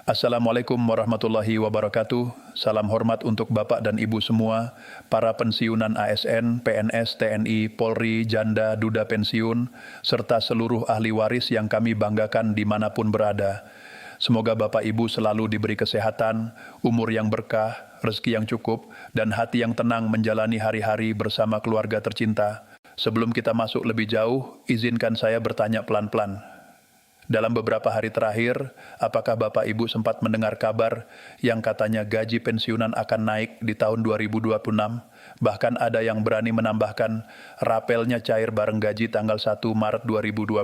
Assalamualaikum warahmatullahi wabarakatuh. Salam hormat untuk Bapak dan Ibu semua, para pensiunan ASN, PNS, TNI, Polri, Janda, Duda Pensiun, serta seluruh ahli waris yang kami banggakan dimanapun berada. Semoga Bapak Ibu selalu diberi kesehatan, umur yang berkah, rezeki yang cukup, dan hati yang tenang menjalani hari-hari bersama keluarga tercinta. Sebelum kita masuk lebih jauh, izinkan saya bertanya pelan-pelan. Dalam beberapa hari terakhir, apakah Bapak Ibu sempat mendengar kabar yang katanya gaji pensiunan akan naik di tahun 2026? Bahkan ada yang berani menambahkan rapelnya cair bareng gaji tanggal 1 Maret 2026.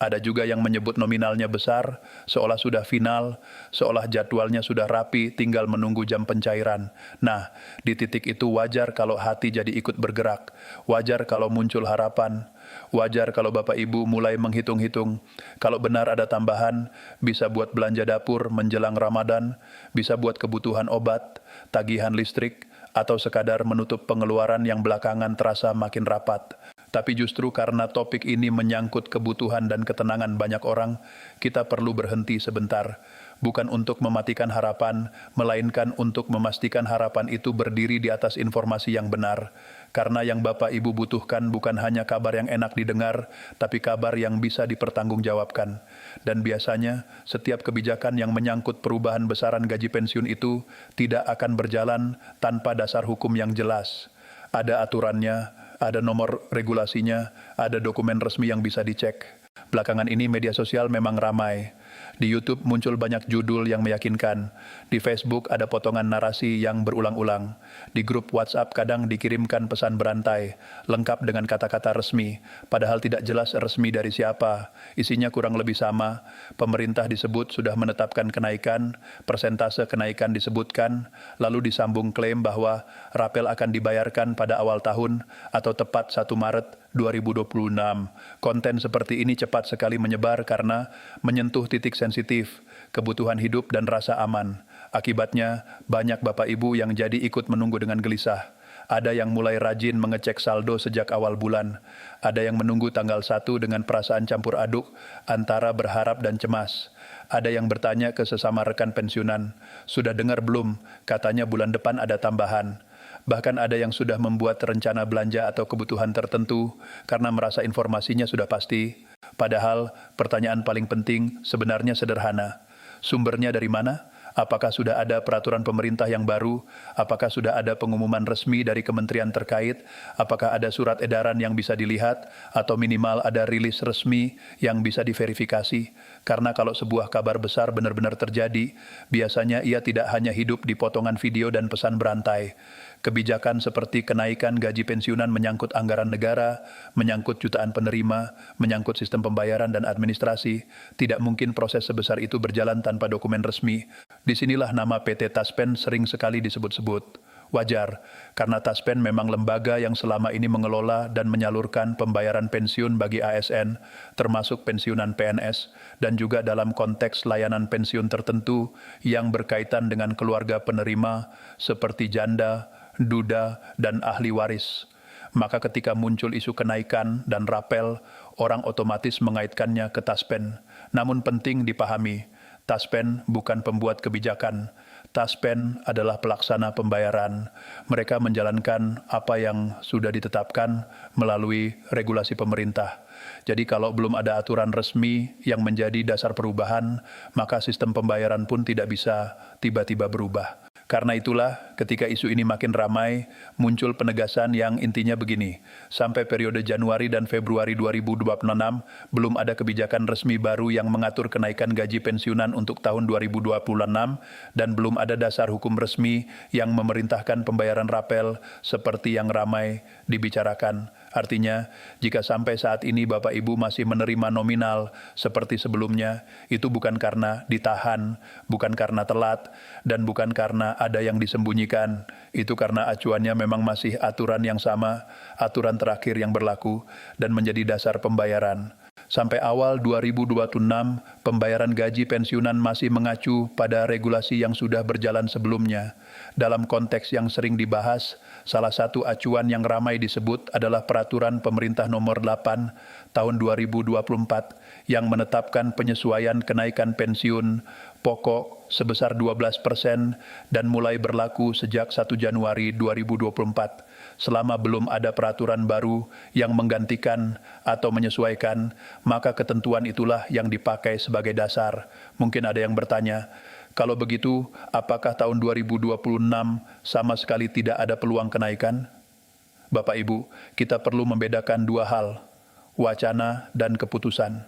Ada juga yang menyebut nominalnya besar, seolah sudah final, seolah jadwalnya sudah rapi, tinggal menunggu jam pencairan. Nah, di titik itu wajar kalau hati jadi ikut bergerak, wajar kalau muncul harapan, wajar kalau Bapak Ibu mulai menghitung-hitung. Kalau benar ada tambahan, bisa buat belanja dapur menjelang Ramadan, bisa buat kebutuhan obat, tagihan listrik, atau sekadar menutup pengeluaran yang belakangan terasa makin rapat. Tapi justru karena topik ini menyangkut kebutuhan dan ketenangan banyak orang, kita perlu berhenti sebentar. Bukan untuk mematikan harapan, melainkan untuk memastikan harapan itu berdiri di atas informasi yang benar. Karena yang Bapak Ibu butuhkan bukan hanya kabar yang enak didengar, tapi kabar yang bisa dipertanggungjawabkan. Dan biasanya, setiap kebijakan yang menyangkut perubahan besaran gaji pensiun itu tidak akan berjalan tanpa dasar hukum yang jelas. Ada aturannya, ada nomor regulasinya, ada dokumen resmi yang bisa dicek. Belakangan ini media sosial memang ramai. Di YouTube muncul banyak judul yang meyakinkan. Di Facebook ada potongan narasi yang berulang-ulang. Di grup WhatsApp kadang dikirimkan pesan berantai, lengkap dengan kata-kata resmi, padahal tidak jelas resmi dari siapa. Isinya kurang lebih sama. Pemerintah disebut sudah menetapkan kenaikan, persentase kenaikan disebutkan, lalu disambung klaim bahwa rapel akan dibayarkan pada awal tahun atau tepat 1 Maret 2026. Konten seperti ini cepat sekali menyebar karena menyentuh titik sensitif, kebutuhan hidup dan rasa aman. Akibatnya, banyak Bapak Ibu yang jadi ikut menunggu dengan gelisah. Ada yang mulai rajin mengecek saldo sejak awal bulan. Ada yang menunggu tanggal 1 dengan perasaan campur aduk antara berharap dan cemas. Ada yang bertanya ke sesama rekan pensiunan, "Sudah dengar belum? Katanya bulan depan ada tambahan." Bahkan ada yang sudah membuat rencana belanja atau kebutuhan tertentu karena merasa informasinya sudah pasti. Padahal pertanyaan paling penting sebenarnya sederhana. Sumbernya dari mana? Apakah sudah ada peraturan pemerintah yang baru? Apakah sudah ada pengumuman resmi dari kementerian terkait? Apakah ada surat edaran yang bisa dilihat? Atau minimal ada rilis resmi yang bisa diverifikasi? Karena kalau sebuah kabar besar benar-benar terjadi, biasanya ia tidak hanya hidup di potongan video dan pesan berantai. Kebijakan seperti kenaikan gaji pensiunan menyangkut anggaran negara, menyangkut jutaan penerima, menyangkut sistem pembayaran dan administrasi. Tidak mungkin proses sebesar itu berjalan tanpa dokumen resmi. Disinilah nama PT Taspen sering sekali disebut-sebut. Wajar, karena Taspen memang lembaga yang selama ini mengelola dan menyalurkan pembayaran pensiun bagi ASN, termasuk pensiunan PNS, dan juga dalam konteks layanan pensiun tertentu yang berkaitan dengan keluarga penerima seperti janda, duda, dan ahli waris. Maka ketika muncul isu kenaikan dan rapel, orang otomatis mengaitkannya ke Taspen. Namun penting dipahami, Taspen bukan pembuat kebijakan. Taspen adalah pelaksana pembayaran. Mereka menjalankan apa yang sudah ditetapkan melalui regulasi pemerintah. Jadi kalau belum ada aturan resmi yang menjadi dasar perubahan, maka sistem pembayaran pun tidak bisa tiba-tiba berubah. Karena itulah, ketika isu ini makin ramai, muncul penegasan yang intinya begini. Sampai periode Januari dan Februari 2026, belum ada kebijakan resmi baru yang mengatur kenaikan gaji pensiunan untuk tahun 2026, dan belum ada dasar hukum resmi yang memerintahkan pembayaran rapel seperti yang ramai dibicarakan. Artinya, jika sampai saat ini Bapak Ibu masih menerima nominal seperti sebelumnya, itu bukan karena ditahan, bukan karena telat, dan bukan karena ada yang disembunyikan. Itu karena acuannya memang masih aturan yang sama, aturan terakhir yang berlaku, dan menjadi dasar pembayaran. Sampai awal 2026, pembayaran gaji pensiunan masih mengacu pada regulasi yang sudah berjalan sebelumnya. Dalam konteks yang sering dibahas, salah satu acuan yang ramai disebut adalah Peraturan Pemerintah Nomor 8 Tahun 2024 yang menetapkan penyesuaian kenaikan pensiun pokok sebesar 12% dan mulai berlaku sejak 1 Januari 2024. Selama belum ada peraturan baru yang menggantikan atau menyesuaikan, maka ketentuan itulah yang dipakai sebagai dasar. Mungkin ada yang bertanya, kalau begitu, apakah tahun 2026 sama sekali tidak ada peluang kenaikan? Bapak Ibu, kita perlu membedakan dua hal, wacana dan keputusan.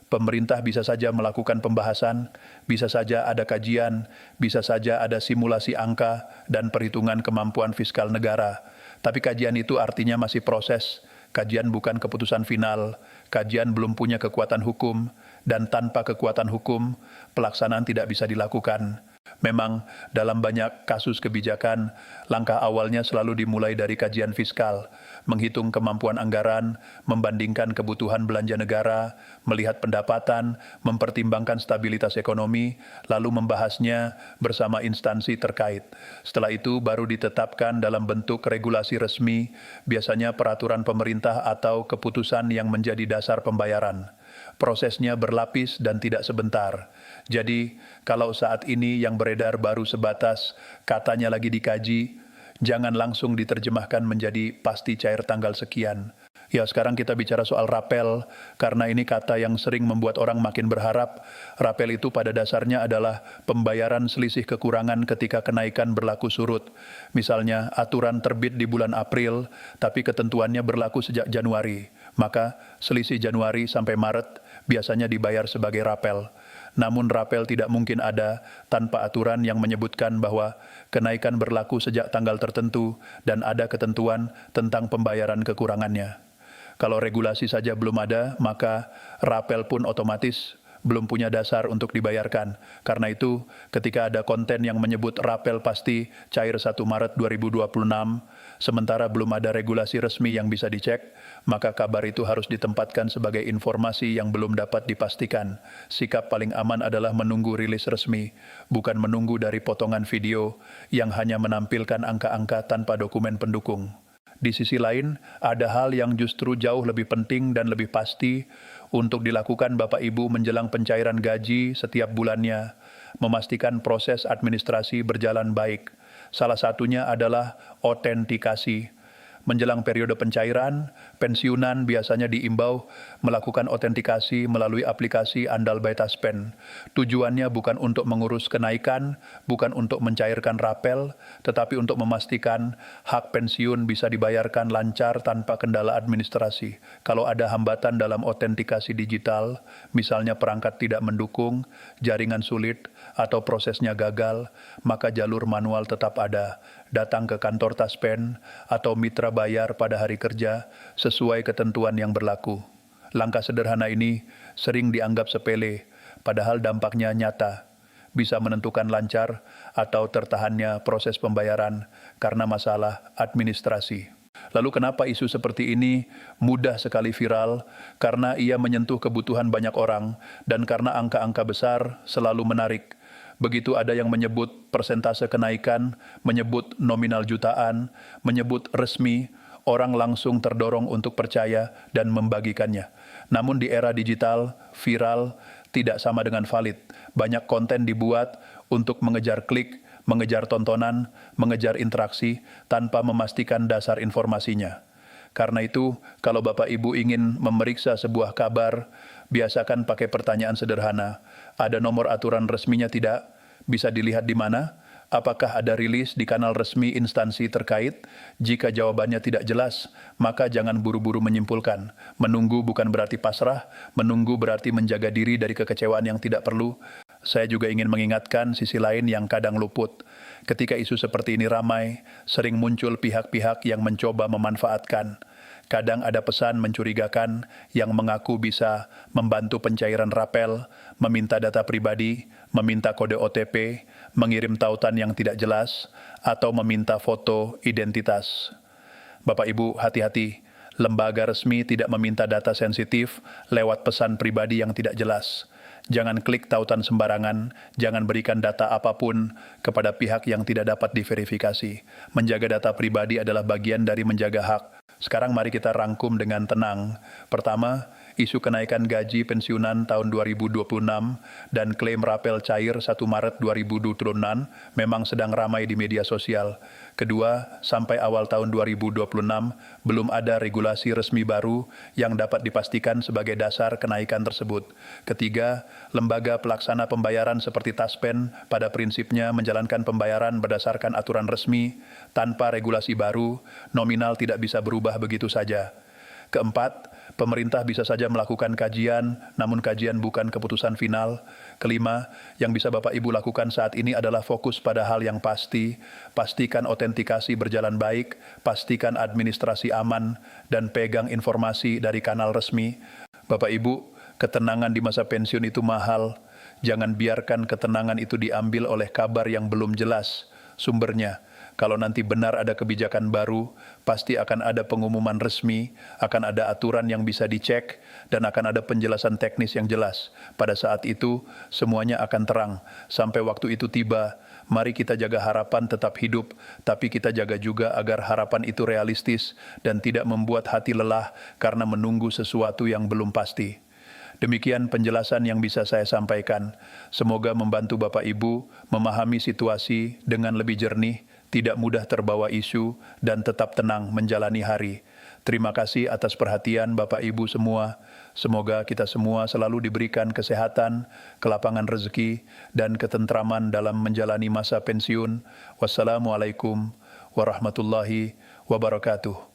Pemerintah bisa saja melakukan pembahasan, bisa saja ada kajian, bisa saja ada simulasi angka dan perhitungan kemampuan fiskal negara. Tapi kajian itu artinya masih proses. Kajian bukan keputusan final. Kajian belum punya kekuatan hukum, dan tanpa kekuatan hukum, pelaksanaan tidak bisa dilakukan. Memang, dalam banyak kasus kebijakan, langkah awalnya selalu dimulai dari kajian fiskal, menghitung kemampuan anggaran, membandingkan kebutuhan belanja negara, melihat pendapatan, mempertimbangkan stabilitas ekonomi, lalu membahasnya bersama instansi terkait. Setelah itu baru ditetapkan dalam bentuk regulasi resmi, biasanya peraturan pemerintah atau keputusan yang menjadi dasar pembayaran. Prosesnya berlapis dan tidak sebentar. Jadi, kalau saat ini yang beredar baru sebatas katanya lagi dikaji, jangan langsung diterjemahkan menjadi pasti cair tanggal sekian. Ya, sekarang kita bicara soal rapel, karena ini kata yang sering membuat orang makin berharap. Rapel itu pada dasarnya adalah pembayaran selisih kekurangan ketika kenaikan berlaku surut. Misalnya, aturan terbit di bulan April, tapi ketentuannya berlaku sejak Januari. Maka, selisih Januari sampai Maret biasanya dibayar sebagai rapel. Namun rapel tidak mungkin ada tanpa aturan yang menyebutkan bahwa kenaikan berlaku sejak tanggal tertentu dan ada ketentuan tentang pembayaran kekurangannya. Kalau regulasi saja belum ada, maka rapel pun otomatis belum punya dasar untuk dibayarkan. Karena itu, ketika ada konten yang menyebut rapel pasti cair 1 Maret 2026, sementara belum ada regulasi resmi yang bisa dicek, maka kabar itu harus ditempatkan sebagai informasi yang belum dapat dipastikan. Sikap paling aman adalah menunggu rilis resmi, bukan menunggu dari potongan video yang hanya menampilkan angka-angka tanpa dokumen pendukung. Di sisi lain, ada hal yang justru jauh lebih penting dan lebih pasti untuk dilakukan Bapak Ibu menjelang pencairan gaji setiap bulannya, memastikan proses administrasi berjalan baik. Salah satunya adalah autentikasi. Menjelang periode pencairan, pensiunan biasanya diimbau melakukan autentikasi melalui aplikasi Andal by Taspen. Tujuannya bukan untuk mengurus kenaikan, bukan untuk mencairkan rapel, tetapi untuk memastikan hak pensiun bisa dibayarkan lancar tanpa kendala administrasi. Kalau ada hambatan dalam autentikasi digital, misalnya perangkat tidak mendukung, jaringan sulit, atau prosesnya gagal, maka jalur manual tetap ada. Datang ke kantor Taspen atau mitra bayar pada hari kerja sesuai ketentuan yang berlaku. Langkah sederhana ini sering dianggap sepele, padahal dampaknya nyata. Bisa menentukan lancar atau tertahannya proses pembayaran karena masalah administrasi. Lalu kenapa isu seperti ini mudah sekali viral? Karena ia menyentuh kebutuhan banyak orang dan karena angka-angka besar selalu menarik. Begitu ada yang menyebut persentase kenaikan, menyebut nominal jutaan, menyebut resmi, orang langsung terdorong untuk percaya dan membagikannya. Namun di era digital, viral tidak sama dengan valid. Banyak konten dibuat untuk mengejar klik, mengejar tontonan, mengejar interaksi, tanpa memastikan dasar informasinya. Karena itu, kalau Bapak Ibu ingin memeriksa sebuah kabar, biasakan pakai pertanyaan sederhana. Ada nomor aturan resminya tidak? Bisa dilihat di mana? Apakah ada rilis di kanal resmi instansi terkait? Jika jawabannya tidak jelas, maka jangan buru-buru menyimpulkan. Menunggu bukan berarti pasrah, menunggu berarti menjaga diri dari kekecewaan yang tidak perlu. Saya juga ingin mengingatkan sisi lain yang kadang luput. Ketika isu seperti ini ramai, sering muncul pihak-pihak yang mencoba memanfaatkan. Kadang ada pesan mencurigakan yang mengaku bisa membantu pencairan rapel, meminta data pribadi, meminta kode OTP, mengirim tautan yang tidak jelas, atau meminta foto identitas. Bapak Ibu, hati-hati. Lembaga resmi tidak meminta data sensitif lewat pesan pribadi yang tidak jelas. Jangan klik tautan sembarangan, jangan berikan data apapun kepada pihak yang tidak dapat diverifikasi. Menjaga data pribadi adalah bagian dari menjaga hak. Sekarang mari kita rangkum dengan tenang. Pertama, isu kenaikan gaji pensiunan tahun 2026, dan klaim rapel cair 1 Maret 2026 memang sedang ramai di media sosial. Kedua, sampai awal tahun 2026, belum ada regulasi resmi baru yang dapat dipastikan sebagai dasar kenaikan tersebut. Ketiga, lembaga pelaksana pembayaran seperti Taspen pada prinsipnya menjalankan pembayaran berdasarkan aturan resmi, tanpa regulasi baru, nominal tidak bisa berubah begitu saja. Keempat, pemerintah bisa saja melakukan kajian, namun kajian bukan keputusan final. Kelima, yang bisa Bapak Ibu lakukan saat ini adalah fokus pada hal yang pasti, pastikan autentikasi berjalan baik, pastikan administrasi aman, dan pegang informasi dari kanal resmi. Bapak Ibu, ketenangan di masa pensiun itu mahal. Jangan biarkan ketenangan itu diambil oleh kabar yang belum jelas sumbernya. Kalau nanti benar ada kebijakan baru, pasti akan ada pengumuman resmi, akan ada aturan yang bisa dicek, dan akan ada penjelasan teknis yang jelas. Pada saat itu, semuanya akan terang. Sampai waktu itu tiba, mari kita jaga harapan tetap hidup, tapi kita jaga juga agar harapan itu realistis dan tidak membuat hati lelah karena menunggu sesuatu yang belum pasti. Demikian penjelasan yang bisa saya sampaikan. Semoga membantu Bapak Ibu memahami situasi dengan lebih jernih, tidak mudah terbawa isu, dan tetap tenang menjalani hari. Terima kasih atas perhatian Bapak Ibu semua. Semoga kita semua selalu diberikan kesehatan, kelapangan rezeki, dan ketentraman dalam menjalani masa pensiun. Wassalamualaikum warahmatullahi wabarakatuh.